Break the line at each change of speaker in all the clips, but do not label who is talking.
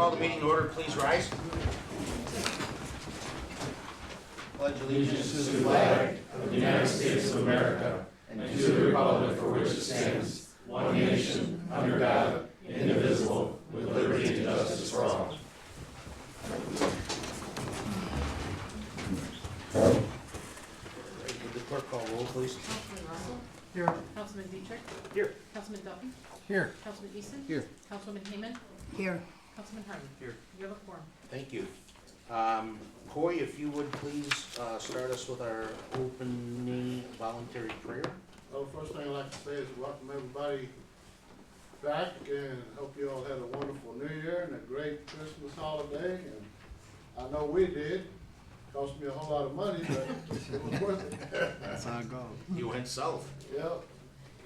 call the meeting to order, please rise. Pledge allegiance
To the flag of the United States of America and to the republic for which it stands, one nation, under God, indivisible, with liberty and justice for all.
Would the clerk call roll, please?
Councilman Russell?
Here.
Councilman Dietrich?
Here.
Councilman Duffy?
Here.
Councilman Easton?
Here.
Councilwoman Hayman?
Here.
Councilman Harvey?
Here.
You have a quorum.
Thank you. Coy, if you would please start us with our opening voluntary prayer.
Well, first thing I'd like to say is welcome everybody back and hope you all had a wonderful New Year and a great Christmas holiday. And I know we did. Cost me a whole lot of money, but it was worth it.
That's how it goes.
You went south.
Yep.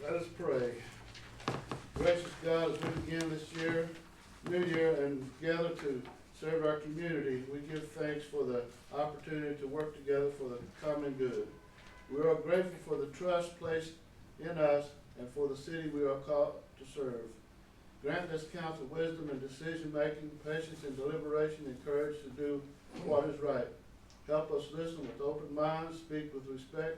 Let us pray. Gracious God, as we begin this year, new year, and gather to serve our community, we give thanks for the opportunity to work together for the common good. We are grateful for the trust placed in us and for the city we are called to serve. Grant this council wisdom in decision-making, patience in deliberation, and courage to do what is right. Help us listen with open minds, speak with respect,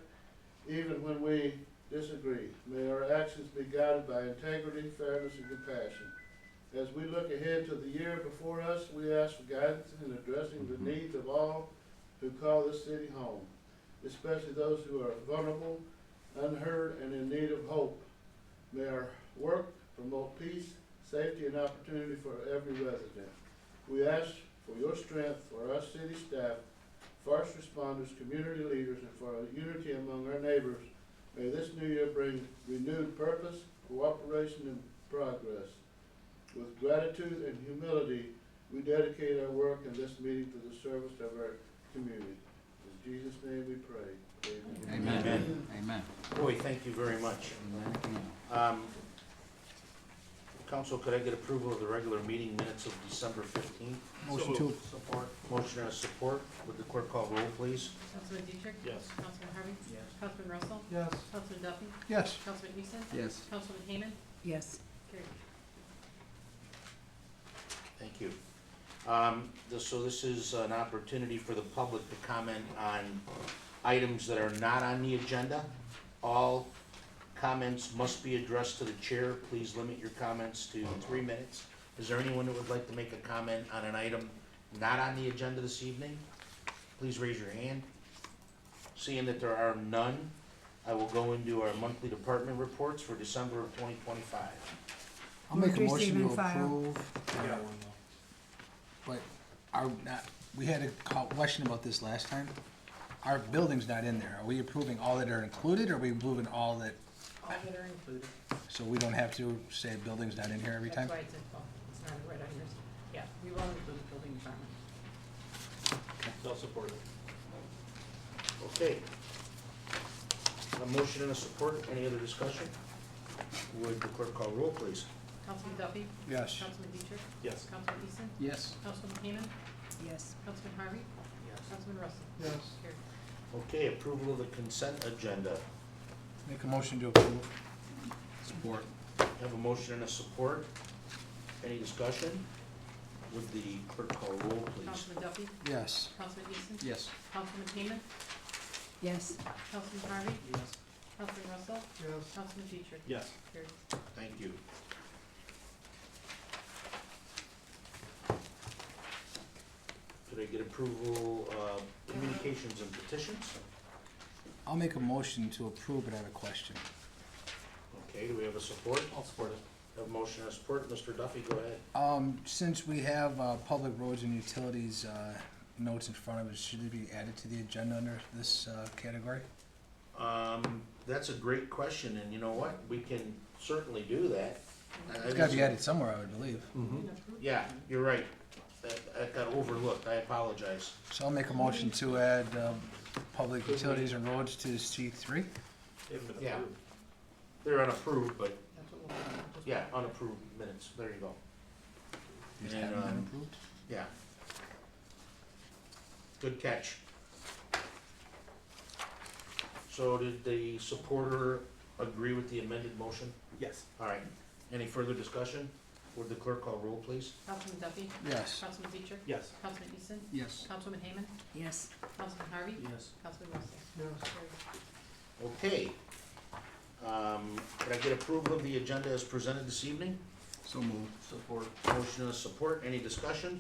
even when we disagree. May our actions be guided by integrity, fairness, and compassion. As we look ahead to the year before us, we ask for guidance in addressing the needs of all who call this city home, especially those who are vulnerable, unheard, and in need of hope. May our work promote peace, safety, and opportunity for every resident. We ask for your strength for our city staff, first responders, community leaders, and for unity among our neighbors. May this new year bring renewed purpose, cooperation, and progress. With gratitude and humility, we dedicate our work in this meeting to the service of our community. In Jesus' name we pray. Amen.
Amen.
Amen.
Coy, thank you very much. Council, could I get approval of the regular meeting minutes of December 15th?
Motion to,
Support. Motion and a support. Would the clerk call roll, please?
Councilman Dietrich?
Yes.
Councilman Harvey?
Yes.
Councilman Russell?
yes.
Councilman Duffy?
Yes.
Councilman Easton?
Yes.
Councilwoman Hayman?
Yes.
Carried.
Thank you. So this is an opportunity for the public to comment on items that are not on the agenda. All comments must be addressed to the chair. Please limit your comments to 3 minutes. Is there anyone that would like to make a comment on an item not on the agenda this evening? Please raise your hand. Seeing that there are none, I will go into our monthly department reports for December of 2025.
I'll make a
Receive
motion
and
to
file.
approve, but we had a question about this last time. Our building's not in there. Are we approving all that are included, or are we approving all that,
All that are included.
so we don't have to say building's not in here every time?
That's why it's in, well, it's not right on yours. Yeah, we will include the building department.
I'll support it.
Okay. A motion and a support. Any other discussion? Would the clerk call roll, please?
Councilman Duffy?
Yes.
Councilman Dietrich?
Yes.
Councilman Easton?
Yes.
Councilwoman Hayman?
Yes.
Councilman Harvey?
Yes.
Councilman Russell?
Yes.
Carried.
Okay, approval of the consent agenda.
Make a motion to approve.
Support.
Have a motion and a support. Any discussion? Would the clerk call roll, please?
Councilman Duffy?
Yes.
Councilman Easton?
Yes.
Councilwoman Hayman?
Yes.
Councilman Harvey?
Yes.
Councilman Russell?
Yes.
Councilman Dietrich?
Yes.
Carried.
Thank you. Could I get approval of communications and petitions?
I'll make a motion to approve, but I have a question.
Okay, do we have a support?
I'll support it.
Have a motion and a support. Mr. Duffy, go ahead.
Since we have, public roads and utilities, notes in front of us, should it be added to the agenda under this, category?
That's a great question, and you know what? We can certainly do that.
It's gotta be added somewhere, I would believe.
Yeah, you're right. That got overlooked. I apologize.
So I'll make a motion to add, public utilities and roads to C3.
Yeah. They're unapproved, but,
That's what we'll do. Just-
yeah, unapproved minutes. There you go.
Just
And,
haven't been approved?
Yeah. Good catch. So did the supporter agree with the amended motion?
Yes.
All right. Any further discussion? Would the clerk call roll, please?
Councilman Duffy?
Yes.
Councilman Dietrich?
Yes.
Councilman Easton?
Yes.
Councilman Hayman?
Yes.
Councilman Harvey?
Yes.
Councilman Russell?
Yes.
Carried.
Okay. Could I get approval of the agenda as presented this evening?
So moved.
Support.
Motion and support, any discussion?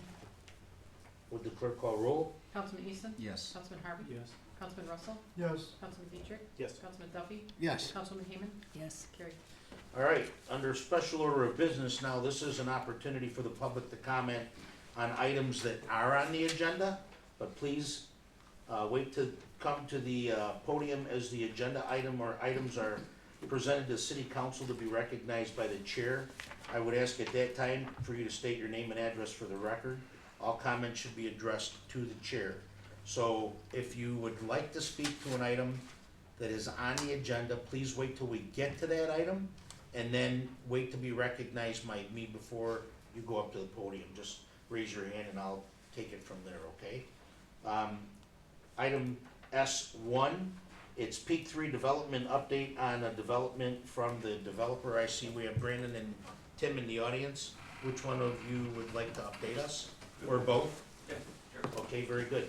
Would the clerk call roll?
Councilman Easton?
Yes.
Councilman Harvey?
Yes.
Councilman Russell?
Yes.
Councilman Dietrich?
Yes.
Councilman Duffy?
Yes.
Councilman Hayman?
Yes.
Carried.
All right, under special order of business now, this is an opportunity for the public to comment on items that are on the agenda, but please, wait to come to the, podium as the agenda item or items are presented to city council to be recognized by the chair. I would ask at that time for you to state your name and address for the record. All comments should be addressed to the chair. So if you would like to speak to an item that is on the agenda, please wait till we get to that item, and then wait to be recognized by me before you go up to the podium. Just raise your hand and I'll take it from there, okay? Item S1, it's Peak 3 development update on a development from the developer. I see we have Brandon and Tim in the audience. Which one of you would like to update us? Or both?
Yeah, sure.
Okay, very good.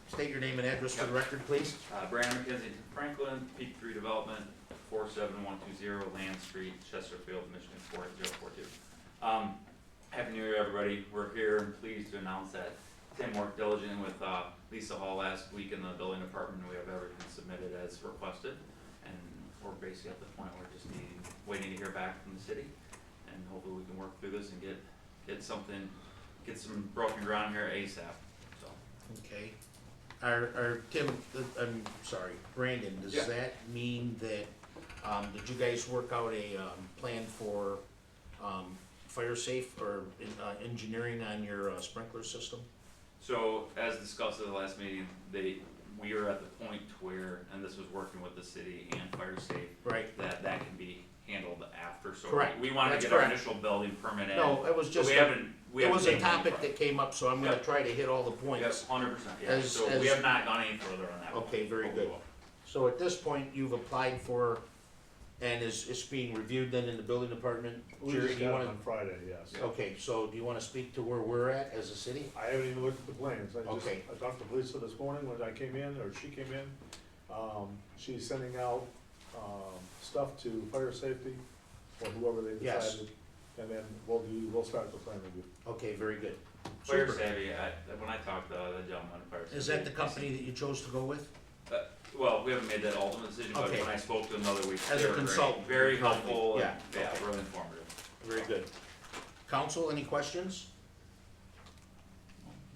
State your name and address for the record, please.
Brandon McKenzie, Franklin, Peak 3 Development, 47120 Land Street, Chesterfield, Michigan 48042. Happy New Year, everybody. We're here and pleased to announce that Tim worked diligently with Lisa Hall last week in the building department. We have everything submitted as requested, and we're basically at the point where we're just waiting to hear back from the city, and hopefully we can work through this and get some broken ground here ASAP. So.
Okay. Tim, I'm sorry, Brandon, does
Yeah.
that mean that, did you guys work out a, plan for, fire safe or, engineering on your sprinkler system?
So, as discussed at the last meeting, we are at the point where, and this was working with the city and fire safe,
Right.
that can be handled after, so.
Correct.
We wanna
That's
get our
correct.
initial building permit in.
No, it was
But
just,
we
it
haven't
was a
taken any
topic
further.
that came up, so I'm gonna
Yep.
try to hit all the points.
Yes, 100%, yeah,
As-
so
as-
we have not gone any further on that one.
Okay, very
but we
good.
will.
So at this point, you've applied for, and is being reviewed then in the building department?
We
Jerry,
just
do you
got it
wanna,
on Friday, yes.
okay, so do you wanna speak to where we're at as a city?
I haven't even looked at the plans,
Okay.
I talked to Lisa this morning when I came in, or she came in. She's sending out, stuff to fire safety, or whoever they
Yes.
decided. And then we'll start the plan review.
Okay, very good.
Fire
Super.
savvy, when I talked to the gentleman, fire savvy.
Is that the company that you chose to go with?
Well, we haven't made that ultimate decision, but
Okay.
when I spoke to them the other week,
As
they
a
were great.
consultant.
Very helpful,
Yeah,
and, yeah,
okay.
really informative.
Very good. Council, any questions?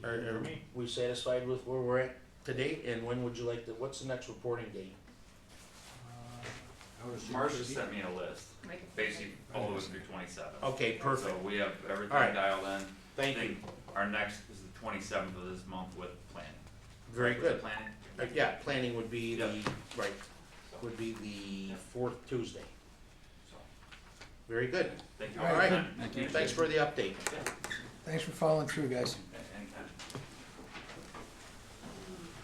Are we satisfied with where we're at to date, and when would you like to, what's the next reporting date?
Marcia sent me a list,
Make it-
basically all the way through 27.
Okay, perfect,
So we have everything
All right.
dialed in.
thank
I
you,
think our next is the 27th of this month with planning.
very
Was it
good.
Planning?
Yeah, planning would be the,
Yep.
right,
So,
would be the
Yeah.
fourth Tuesday.
so,
Very good.
thank you
All
for your
right.
time.
Thank you.
Thanks for the update.
Thanks for following through, guys.
Anytime.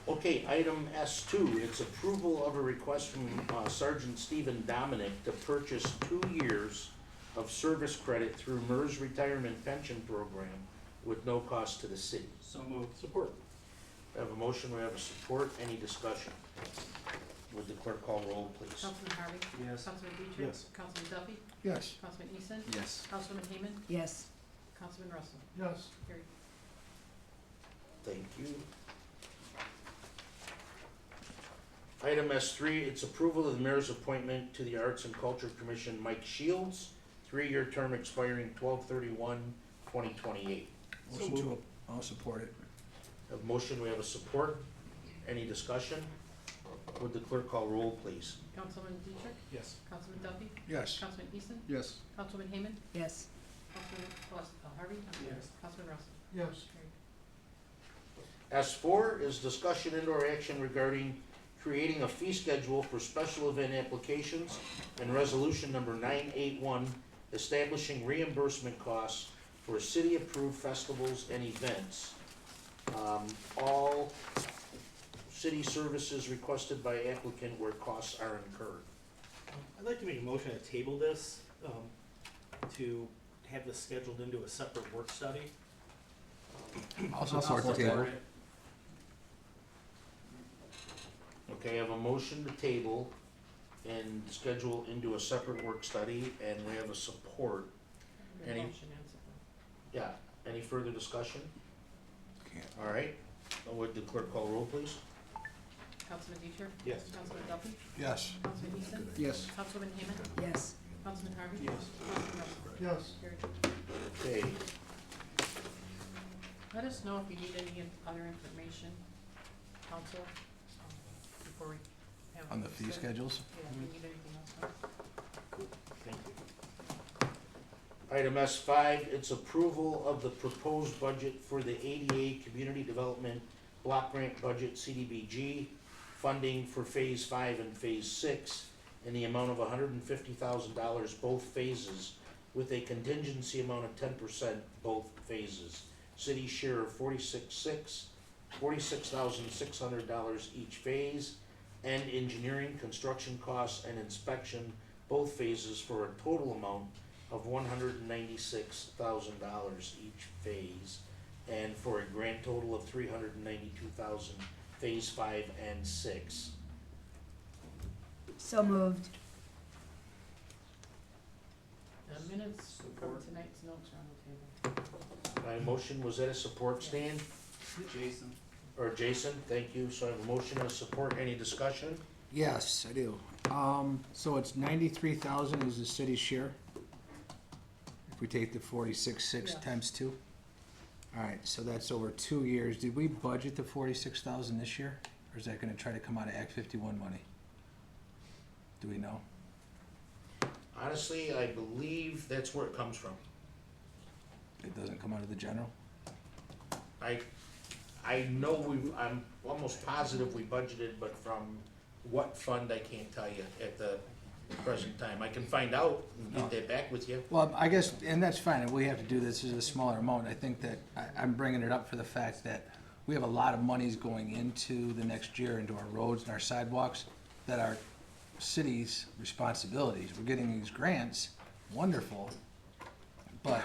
Okay, item S2, it's approval of a request from Sergeant Stephen Dominic to purchase 2 years of service credit through MERS Retirement Pension Program with no cost to the city.
So moved. Support.
We have a motion, we have a support, any discussion? Would the clerk call roll, please?
Councilman Harvey?
Yes.
Councilman Dietrich?
Yes.
Councilman Duffy?
Yes.
Councilman Easton?
Yes.
Councilman Hayman?
Yes.
Councilman Russell?
Yes.
Carried.
Thank you. Item S3, it's approval of the mayor's appointment to the Arts and Culture Commission, Mike Shields, 3-year term expiring 12/31/2028.
Motion to, I'll support it.
Have a motion, we have a support. Any discussion? Would the clerk call roll, please?
Councilman Dietrich?
Yes.
Councilman Duffy?
Yes.
Councilman Easton?
Yes.
Councilman Hayman?
Yes.
Councilman Harvey?
Yes.
Councilman Russell?
Yes.
Carried.
S4 is discussion and/or action regarding creating a fee schedule for special event applications and resolution number 981, establishing reimbursement costs for city-approved festivals and events. All city services requested by applicant where costs are incurred.
I'd like to make a motion to table this. to have this scheduled into a separate work study.
Also support the table.
Okay, I have a motion to table and schedule into a separate work study, and we have a support. Any-
Motion and support.
Yeah, any further discussion?
Can't.
All right, would the clerk call roll, please?
Councilman Deitcher?
Yes.
Councilman Duffy?
Yes.
Councilman Easton?
Yes.
Councilman Hammond?
Yes.
Councilman Harvey?
Yes.
Councilman Russell?
Yes.
Carried.
Okay,
Let us know if you need any other information, council, before we have.
On the fee
this scheduled.
schedules?
Yeah, if you need anything else, no?
thank you. Item S5, it's approval of the proposed budget for the ADA Community Development Block Grant Budget, CDBG, funding for Phase 5 and Phase 6 in the amount of $150,000 both phases, with a contingency amount of 10% both phases. City share of $46,600 each phase, and engineering, construction costs, and inspection, both phases, for a total amount of $196,000 each phase, and for a grand total of $392,000, Phase 5 and 6.
So moved.
The minutes from tonight's notes are on the table.
My motion, was that a support, Stan?
Jason?
Or Jason, thank you, so I have a motion and a support, any discussion?
Yes, I do. So it's 93,000 is the city's share? If we take the 46.6
Yeah.
times 2? Alright, so that's over 2 years. Did we budget the 46,000 this year? Or is that gonna try to come out of Act 51 money? Do we know?
Honestly, I believe that's where it comes from.
It doesn't come out of the general?
I know I'm almost positive we budgeted, but from what fund, I can't tell you at the present time. I can find out and get that back with you.
Well, I guess, and that's fine, and we have to do this as a smaller amount. I think that, I'm bringing it up for the fact that we have a lot of monies going into the next year into our roads and our sidewalks that are city's responsibilities. We're getting these grants, wonderful, but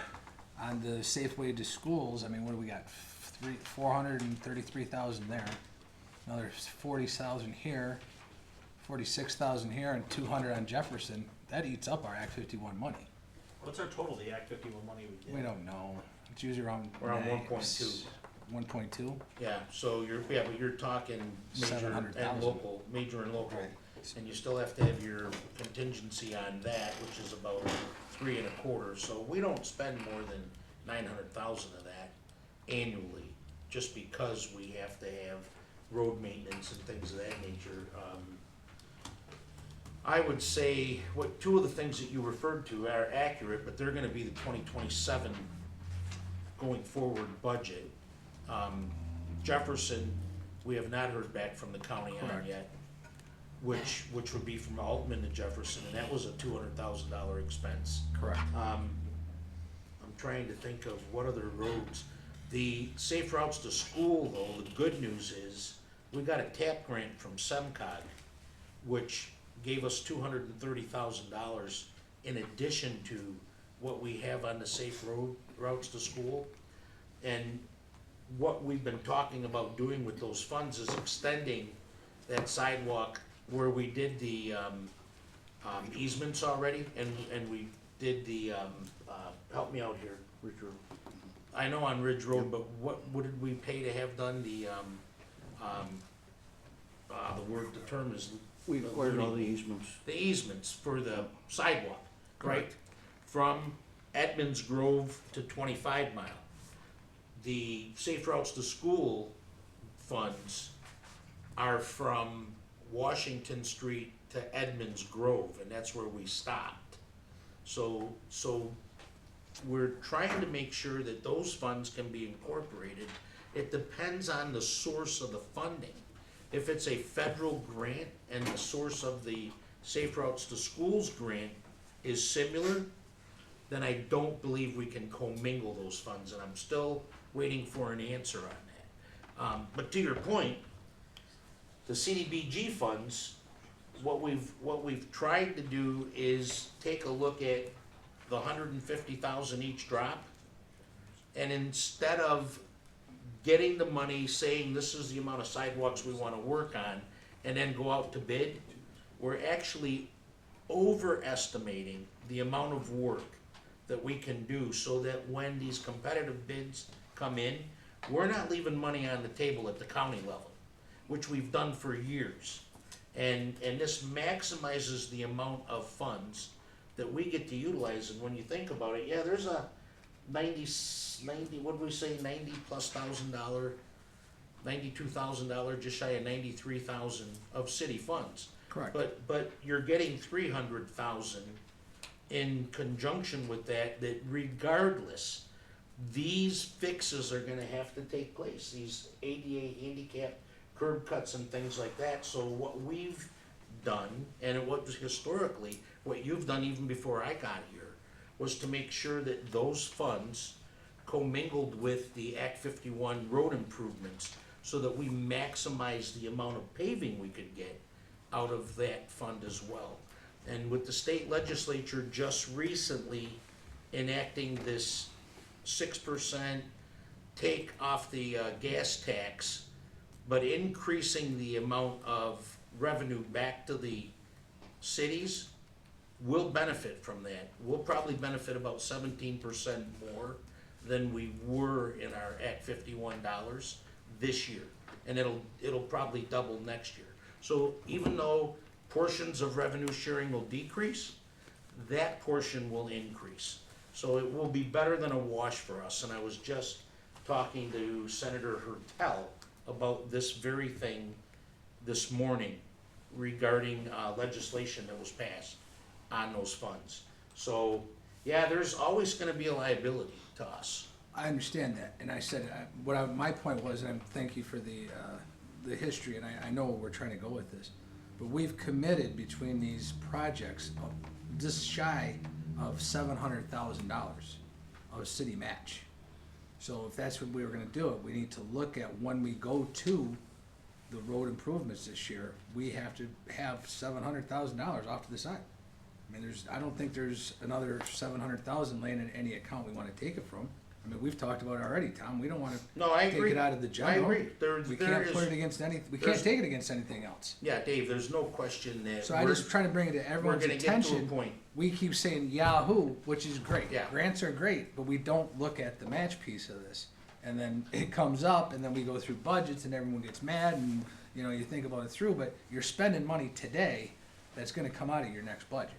on the Safe Way to Schools, I mean, what do we got? 433,000 there. Another 40,000 here, 46,000 here, and 200 on Jefferson. That eats up our Act 51 money.
What's our total, the Act 51 money we get?
We don't know. It's usually around.
Around 1.2.
1.2?
Yeah, so but you're talking major and
700,000.
local, major and local.
Right.
And you still have to have your contingency on that, which is about 3.25. So we don't spend more than 900,000 of that annually, just because we have to have road maintenance and things of that nature. I would say, two of the things that you referred to are accurate, but they're gonna be the 2027 going forward budget. Jefferson, we have not heard back from the county on
Correct.
yet, which would be from Altman to Jefferson, and that was a $200,000 expense.
Correct.
I'm trying to think of what other roads. The Safe Routes to School, though, the good news is, we got a TAP grant from SEMCOG, which gave us $230,000 in addition to what we have on the Safe Routes to School. And what we've been talking about doing with those funds is extending that sidewalk where we did the easements already, and we did the, help me out here.
Ridge Road.
I know on Ridge Road, but what did we pay to have done the term is.
We acquired all the easements.
The easements for the sidewalk, right? From Edmonds Grove to 25 Mile. The Safe Routes to School funds are from Washington Street to Edmonds Grove, and that's where we stopped. So we're trying to make sure that those funds can be incorporated. It depends on the source of the funding. If it's a federal grant and the source of the Safe Routes to Schools grant is similar, then I don't believe we can commingle those funds, and I'm still waiting for an answer on that. But to your point, the CDBG funds, what we've tried to do is take a look at the 150,000 each drop. And instead of getting the money, saying this is the amount of sidewalks we wanna work on, and then go out to bid, we're actually overestimating the amount of work that we can do, so that when these competitive bids come in, we're not leaving money on the table at the county level, which we've done for years. And this maximizes the amount of funds that we get to utilize, and when you think about it, yeah, there's a 90, what did we say, $90,000+, $92,000, just shy of 93,000 of city funds.
Correct.
But you're getting 300,000 in conjunction with that regardless, these fixes are gonna have to take place, these ADA handicap curb cuts and things like that. So what we've done, and what was historically, what you've done even before I got here, was to make sure that those funds commingled with the Act 51 road improvements, so that we maximize the amount of paving we could get out of that fund as well. And with the state legislature just recently enacting this 6% take off the gas tax, but increasing the amount of revenue back to the cities, we'll benefit from that. We'll probably benefit about 17% more than we were in our Act 51 dollars this year. And it'll probably double next year. So even though portions of revenue sharing will decrease, that portion will increase. So it will be better than a wash for us. And I was just talking to Senator Hertel about this very thing this morning regarding legislation that was passed on those funds. So, yeah, there's always gonna be a liability to us.
I understand that, and I said, my point was, and thank you for the history, and I know where we're trying to go with this, but we've committed between these projects just shy of $700,000 of city match. So if that's what we were gonna do, we need to look at when we go to the road improvements this year, we have to have $700,000 off to the side. I mean, I don't think there's another 700,000 laying in any account we wanna take it from. I mean, we've talked about it already, Tom, we don't wanna
No, I
take
agree.
it out of the general.
I agree.
We can't put it against we can't
there's-
take it against anything else.
Yeah, Dave, there's no question that
So I just trying to bring it to
we're
everyone's
gonna get to a
attention.
point.
We keep saying Yahoo, which is great.
Yeah.
Grants are great, but we don't look at the match piece of this. And then it comes up, and then we go through budgets, and everyone gets mad, and, you know, you think about it through, but you're spending money today that's gonna come out of your next budget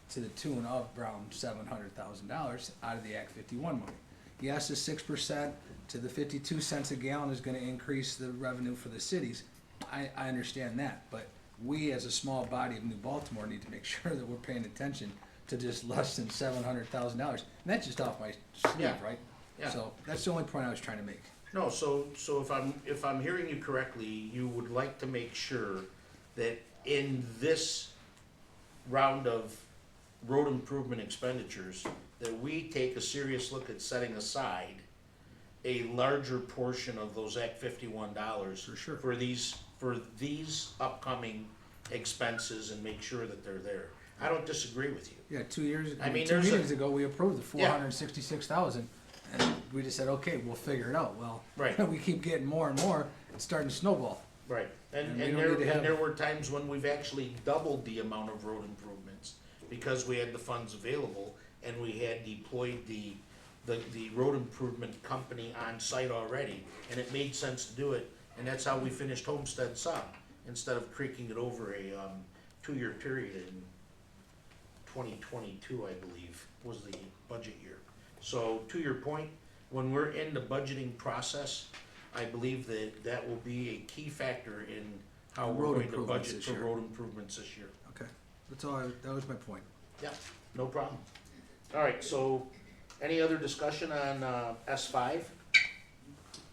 to the tune of around $700,000 out of the Act 51 money. Yes, the 6% to the 52 cents a gallon is gonna increase the revenue for the cities. I understand that, but we as a small body of New Baltimore need to make sure that we're paying attention to just less than $700,000. And that's just off my sleeve,
Yeah.
right?
Yeah.
So that's the only point I was trying to make.
No, so if I'm hearing you correctly, you would like to make sure that in this round of road improvement expenditures, that we take a serious look at setting aside a larger portion of those Act 51 dollars
For sure.
for these upcoming expenses, and make sure that they're there. I don't disagree with you.
Yeah, 2 years,
I mean,
two
there's a-
meetings ago, we approved the
Yeah.
466,000. And we just said, okay, we'll figure it out. Well,
Right.
we keep getting more and more, it's starting to snowball.
Right,
And
and,
we
and
don't
there,
need to have-
and there were times when we've actually doubled the amount of road improvements, because we had the funds available, and we had deployed the road improvement company on site already, and it made sense to do it, and that's how we finished Homestead Sub, instead of creaking it over a, 2-year period in 2022, I believe, was the budget year. So, to your point, when we're in the budgeting process, I believe that will be a key factor in how we're
Road
going to
improvements
budget
this
for
year.
road improvements this year.
Okay, that was my point.
Yeah, no problem. All right, so, any other discussion on, S5?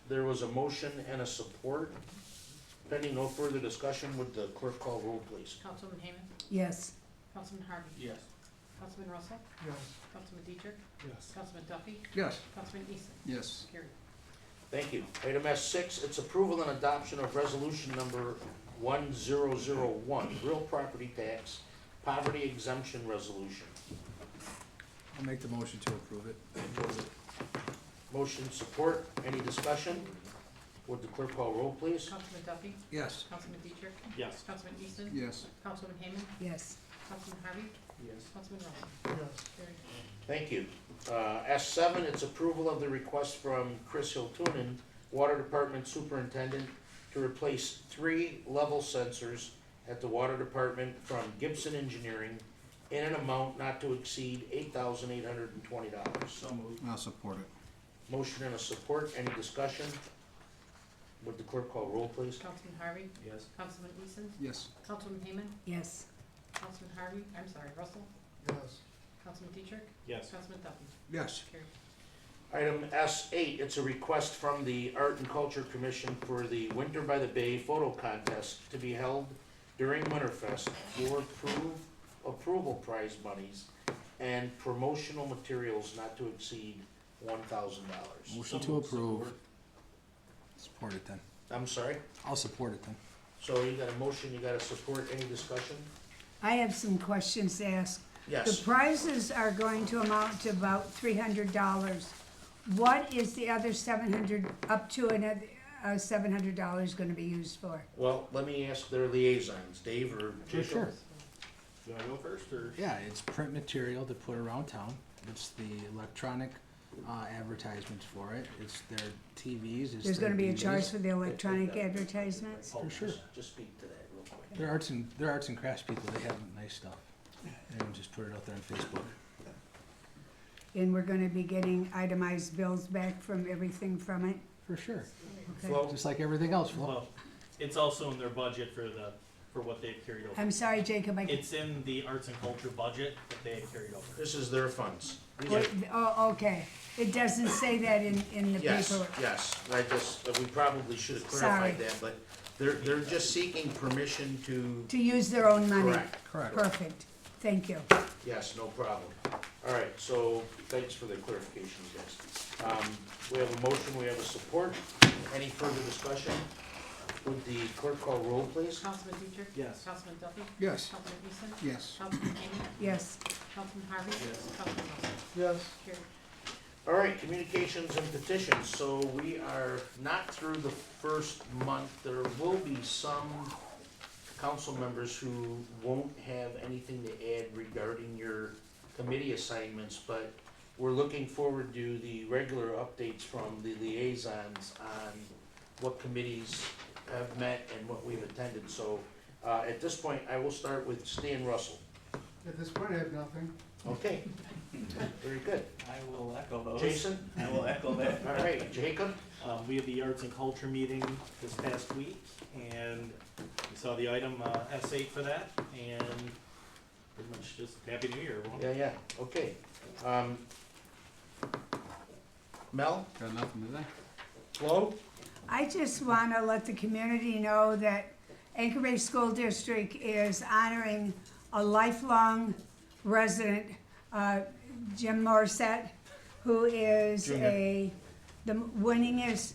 There was a motion and a support. Pending no further discussion, would the clerk call roll, please?
Councilman Hayman,
Yes.
Councilman Harvey,
Yes.
Councilman Russell,
Yes.
Councilman Dietrich,
Yes.
Councilman Duffy,
Yes.
Councilman Easton.
Yes.
Carried.
Thank you. Item S6, it's approval and adoption of resolution number 1001, real property tax poverty exemption resolution.
I'll make the motion to approve it.
Motion support, any discussion? Would the clerk call roll, please?
Councilman Duffy,
Yes.
Councilman Dietrich,
Yes.
Councilman Easton,
Yes.
Councilman Hayman,
Yes.
Councilman Harvey,
Yes.
Councilman Russell. Carried.
Thank you. S7, it's approval of the request from Chris Hiltunen, Water Department Superintendent, to replace 3 level sensors at the Water Department from Gibson Engineering in an amount not to exceed $8,820.
So moved.
I'll support it.
Motion and a support, any discussion? Would the clerk call roll, please?
Councilman Harvey,
Yes.
Councilman Easton,
Yes.
Councilman Hayman,
Yes.
Councilman Harvey, I'm sorry, Russell,
Yes.
Councilman Dietrich,
Yes.
Councilman Duffy.
Yes.
Carried.
Item S8, it's a request from the Art and Culture Commission for the Winter by the Bay photo contest to be held during Winterfest for approval prize monies and promotional materials not to exceed $1,000.
Motion to approve. Support it then.
I'm sorry?
I'll support it then.
So you got a motion, you got a support, any discussion?
I have some questions to ask. The
Yes.
prizes are going to amount to about $300. What is the other 700, up to another, $700 gonna be used for?
Well, let me ask their liaisons, Dave or
For
Jacob?
sure.
Do I go first, or?
Yeah, it's print material to put around town. It's the electronic advertisements for it. It's their TVs. It's
There's
their
gonna be a
DVDs.
charge for the electronic advertisements?
For sure.
Just speak to that real quick.
They're arts and crafts people. They have nice stuff. They don't just put it out there on Facebook.
And we're gonna be getting itemized bills back from everything from it?
For sure.
Okay.
Flo?
Just like everything else, Flo.
Well, it's also in their budget for what they've carried over.
I'm sorry, Jacob,
It's in the arts and culture budget that they have carried over.
This is their funds.
Oh, okay. It doesn't say that in the
Yes,
paper.
yes, we probably should have
Sorry.
clarified that, but they're just seeking permission to,
To use their own money?
correct,
Correct.
Perfect. Thank you.
yes, no problem. All right, so, thanks for the clarification, guys. We have a motion, we have a support, any further discussion? Would the clerk call roll, please?
Councilman Dietrich,
Yes.
Councilman Duffy,
Yes.
Councilman Easton,
Yes.
Councilman Hayman,
Yes.
Councilman Harvey,
Yes.
Councilman Russell.
Yes.
Carried.
All right, communications and petitions, so we are not through the first month. There will be some council members who won't have anything to add regarding your committee assignments, but we're looking forward to the regular updates from the liaisons on what committees have met and what we've attended. So, at this point, I will start with Stan Russell.
At this point, I have nothing.
Okay, very good.
I will echo those.
Jason?
I will echo that.
All right, Jacob?
We had the arts and culture meeting this past week, and we saw the item S8 for that, and pretty much just Happy New Year, everyone.
Yeah, okay. Mel,
Got nothing today?
Flo?
I just want to let the community know that Anchor Bay School District is honoring a lifelong resident, Jim Morissette, who is the winningest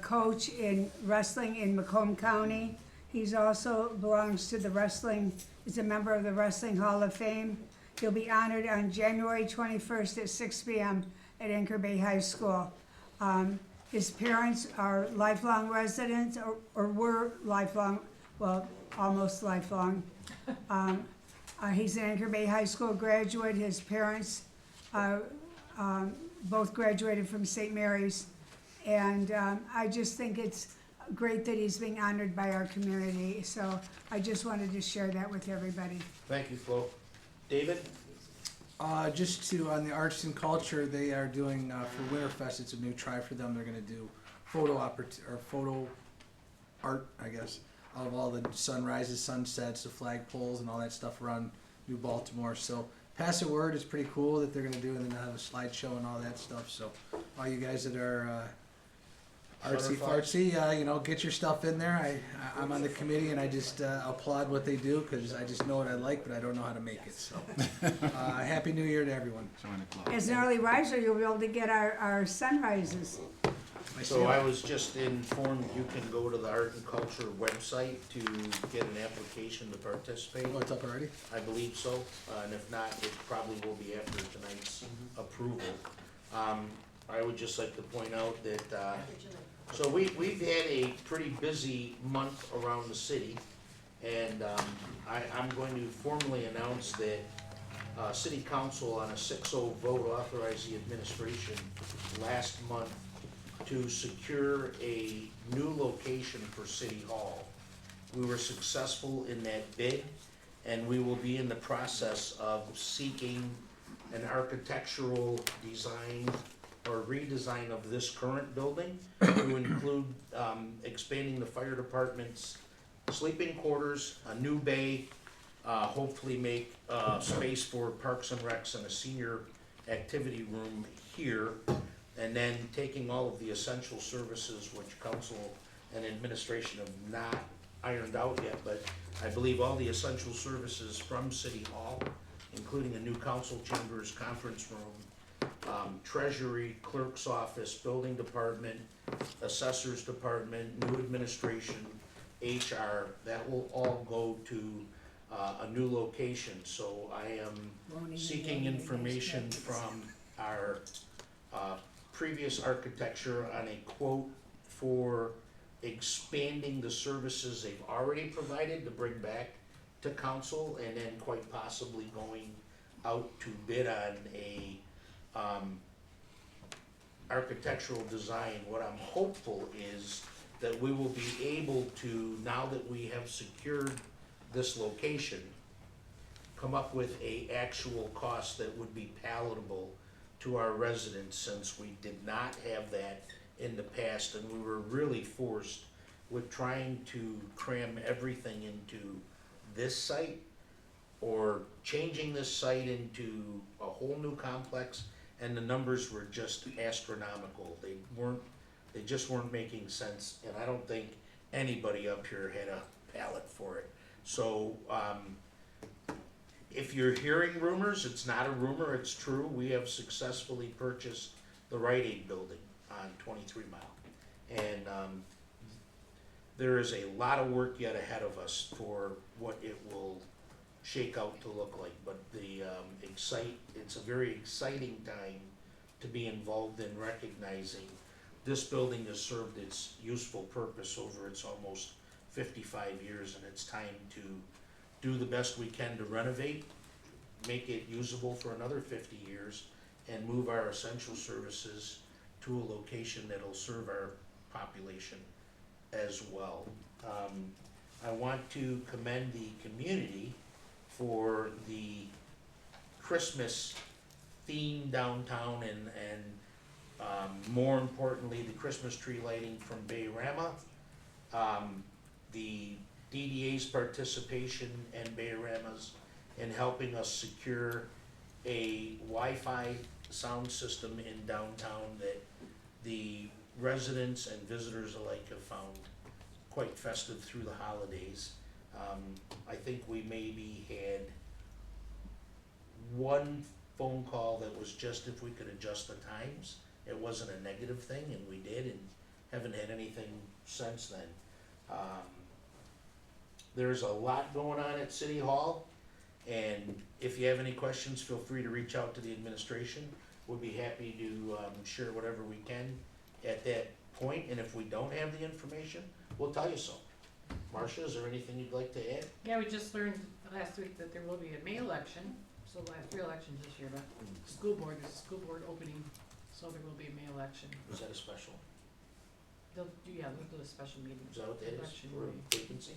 coach in wrestling in Macomb County. He's also belongs to the wrestling, is a member of the Wrestling Hall of Fame. He'll be honored on January 21st at 6 p.m. at Anchor Bay High School. His parents are lifelong residents, or were lifelong, well, almost lifelong. He's an Anchor Bay High School graduate. His parents both graduated from St. Mary's. And I just think it's great that he's being honored by our community. So I just wanted to share that with everybody.
Thank you, Flo. David?
Just to, on the arts and culture, they are doing, for Winterfest, it's a new try for them. They're gonna do photo art, I guess, of all the sunrises, sunsets, the flagpoles and all that stuff around New Baltimore. So pass the word, it's pretty cool that they're gonna do, and then have a slideshow and all that stuff. So all you guys that are, artsy fartsy, get your stuff in there. I'm on the committee and I just applaud what they do because I just know what I like, but I don't know how to make it. So, Happy New Year to everyone.
Join the club.
As an early riser, you'll be able to get our sunrises.
So I was just informed you can go to the Art and Culture website to get an application to participate.
Oh, it's up already?
I believe so, and if not, it probably will be after tonight's approval. I would just like to point out that, so we've had a pretty busy month around the city, and I'm going to formally announce that City Council on a 6-0 vote authorized the administration last month to secure a new location for City Hall. We were successful in that bid, and we will be in the process of seeking an architectural design or redesign of this current building to include expanding the fire department's sleeping quarters, a new bay, hopefully make space for Parks and Recs and a senior activity room here, and then taking all of the essential services which council and administration have not ironed out yet, but I believe all the essential services from City Hall, including a new council chambers, conference room, treasury, clerk's office, building department, assessor's department, new administration, HR, that will all go to a new location. So I am seeking information from our previous architecture on a quote for expanding the services they've already provided to bring back to council, and then quite possibly going out to bid on a architectural design. What I'm hopeful is that we will be able to, now that we have secured this location, come up with a actual cost that would be palatable to our residents, since we did not have that in the past, and we were really forced with trying to cram everything into this site or changing this site into a whole new complex, and the numbers were just astronomical. They just weren't making sense, and I don't think anybody up here had a palate for it. So, if you're hearing rumors, it's not a rumor, it's true. We have successfully purchased the Rite Aid building on 23 Mile. And there is a lot of work yet ahead of us for what it will shake out to look like. But it's a very exciting time to be involved in recognizing this building has served its useful purpose over its almost 55 years, and it's time to do the best we can to renovate, make it usable for another 50 years, and move our essential services to a location that'll serve our population as well. I want to commend the community for the Christmas theme downtown, and more importantly, the Christmas tree lighting from Bayrama. The DDA's participation and Bayrama's in helping us secure a Wi-Fi sound system in downtown that the residents and visitors alike have found quite festive through the holidays. I think we maybe had one phone call that was just if we could adjust the times. It wasn't a negative thing, and we did, and haven't had anything since then. There's a lot going on at City Hall, and if you have any questions, feel free to reach out to the administration. We'll be happy to share whatever we can at that point, and if we don't have the information, we'll tell you so. Marcia, is there anything you'd like to add?
Yeah, we just learned last week that there will be a May election, so we'll have 3 elections this year, but school board, there's a school board opening, so there will be a May election.
Was that a special?
They'll do a special meeting.
Is that what that is?
Election
For
day.
vacancy?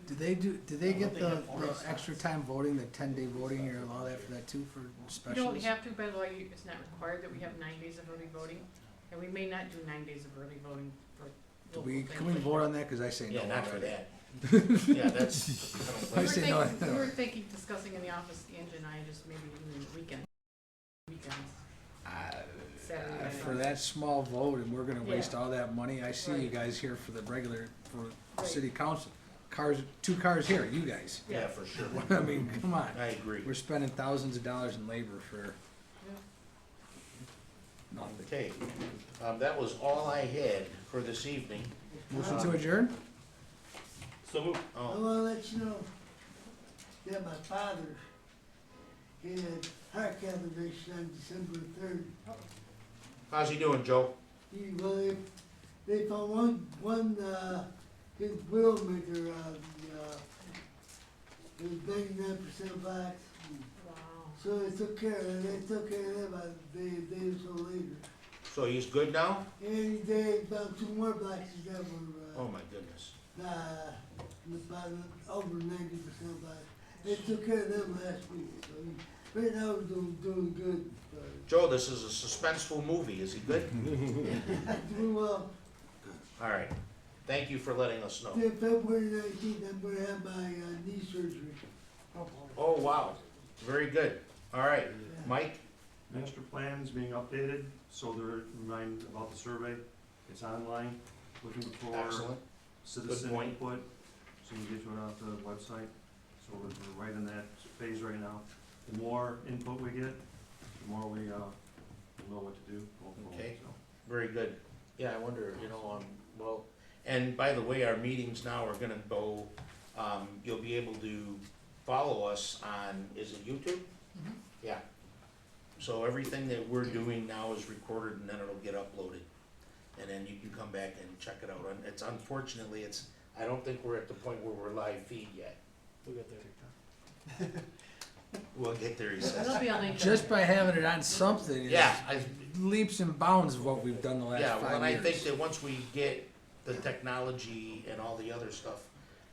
Do they
I
get
don't
the
think they have
extra time voting, the 10-day voting, or allow that for that too, for
You
specials?
don't have to, by law, it's not required that we have 9 days of early voting, and we may not do 9 days of early voting for local things.
Can we vote on that, cause I say no
Yeah, not for
already.
that. Yeah, that's, I don't
I
We were
say no.
thinking, we were thinking, discussing in the office, Angie and I, just maybe doing the weekends. Saturday night.
For that small vote, and we're gonna waste
Yeah.
all that money, I see you
Right.
guys here for the regular, for
Right.
city council. Cars, 2 cars here, you guys.
yeah, for sure.
I mean, come on.
I agree.
We're spending thousands of dollars in labor for
Yeah.
nothing.
Okay, That was all I had for this evening.
Motion to adjourn?
So move.
I
Oh,
wanna let you know that my father had heart catheterization on December 3rd.
how's he doing, Joe?
They found his widowmaker, it was 99% blacks.
Wow.
So they took care of him, about a day or so later.
So he's good now?
And they found 2 more blacks that
Oh
were,
my goodness.
about over 90% blacks. They took care of them last week, so right now we're doing good.
Joe, this is a suspenseful movie. Is he good?
Doing well.
All right. Thank you for letting us know.
Then February 19th, I'm gonna have my knee surgery.
Oh, wow. Very good. All right. Mike?
Master plan is being updated, so they're reminded about the survey. It's online, looking for
Excellent.
citizen
point.
input, so you can get to it off the website. So we're right in that phase right now. The more input we get, the more we know what to do going forward,
Okay.
so.
Very good. Yeah, I wonder, well, and by the way, our meetings now are gonna go, you'll be able to follow us on, is it YouTube?
Mhm.
Yeah. So everything that we're doing now is recorded and then it'll get uploaded. And then you can come back and check it out. And it's unfortunately, I don't think we're at the point where we're live feed yet.
We'll get there.
We'll get there, he says.
It'll be on LinkedIn.
Just by having it on something,
Yeah,
is leaps and bounds of what we've done the last
yeah,
5
well,
years.
and I think that once we get the technology and all the other stuff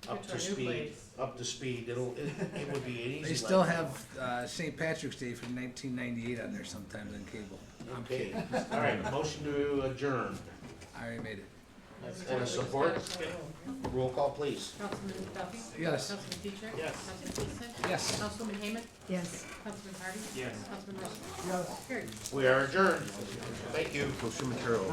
up
Get
to
our new
speed,
place.
it would be an easy.
They still
life.
have St. Patrick's Day from 1998 on there sometimes on cable. I'm
Okay,
kidding.
all right, motion to adjourn.
I already made it.
And a support? Roll call, please.
Councilman Duffy?
Yes.
Councilman Petrie?
Yes.
Councilman Keesler?
Yes.
Councilwoman Hayman?
Yes.
Councilman Hardy?
Yes.
Councilman Russell? Carried.
We are adjourned. Thank you.